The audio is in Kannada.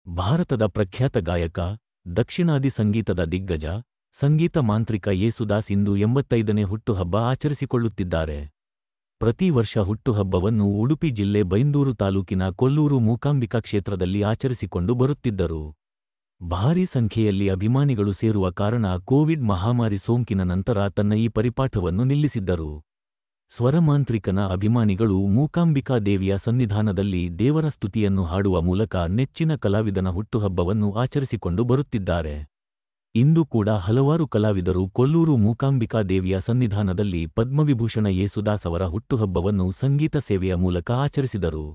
ಭಾರತದ ಪ್ರಖ್ಯಾತ ಗಾಯಕ, ದಕ್ಷಿಣಾದಿ ಸಂಗೀತದ ದಿಗ್ಗಜ, ಸಂಗೀತ ಮಾಂತ್ರಿಕ ಯೇಸುದಾಸ್ ಇಂದು 85ನೇ ಹುಟ್ಟುಹಬ್ಬ ಆಚರಿಸಿಕೊಳ್ಳುತ್ತಿದ್ದಾರೆ. ಪ್ರತಿ ವರ್ಷ ಹುಟ್ಟುಹಬ್ಬವನ್ನು ಉಡುಪಿ ಜಿಲ್ಲೆ ಬೈಂದೂರು ತಾಲೂಕಿನ ಕೊಲ್ಲೂರು ಮೂಕಾಂಬಿಕಾ ಕ್ಷೇತ್ರದಲ್ಲಿ ಆಚರಿಸಿಕೊಂಡು ಬರುತ್ತಿದ್ದರು. ಭಾರೀ ಸಂಖ್ಯೆಯಲ್ಲಿ ಅಭಿಮಾನಿಗಳು ಸೇರುವ ಕಾರಣ ಕೋವಿಡ್ ಮಹಾಮಾರಿ ಸೋಂಕಿನ ನಂತರ ತನ್ನ ಈ ಪರಿಪಾಠವನ್ನು ನಿಲ್ಲಿಸಿದ್ದರು. ಸ್ವರಮಾಂತ್ರಿಕನ ಅಭಿಮಾನಿಗಳು ಮೂಕಾಂಬಿಕಾ ದೇವಿಯ ಸನ್ನಿಧಾನದಲ್ಲಿ ದೇವರ ಸ್ತುತಿಯನ್ನು ಹಾಡುವ ಮೂಲಕ ನೆಚ್ಚಿನ ಕಲಾವಿದನ ಹುಟ್ಟುಹಬ್ಬವನ್ನು ಆಚರಿಸಿಕೊಂಡು ಬರುತ್ತಿದ್ದಾರೆ. ಇಂದು ಕೂಡ ಹಲವಾರು ಕಲಾವಿದರು ಕೊಲ್ಲೂರು ಮೂಕಾಂಬಿಕಾ ದೇವಿಯ ಸನ್ನಿಧಾನದಲ್ಲಿ ಪದ್ಮವಿಭೂಷಣ ಯೇಸುದಾಸ್ ಅವರ ಹುಟ್ಟುಹಬ್ಬವನ್ನು ಸಂಗೀತ ಸೇವೆಯ ಮೂಲಕ ಆಚರಿಸಿದರು.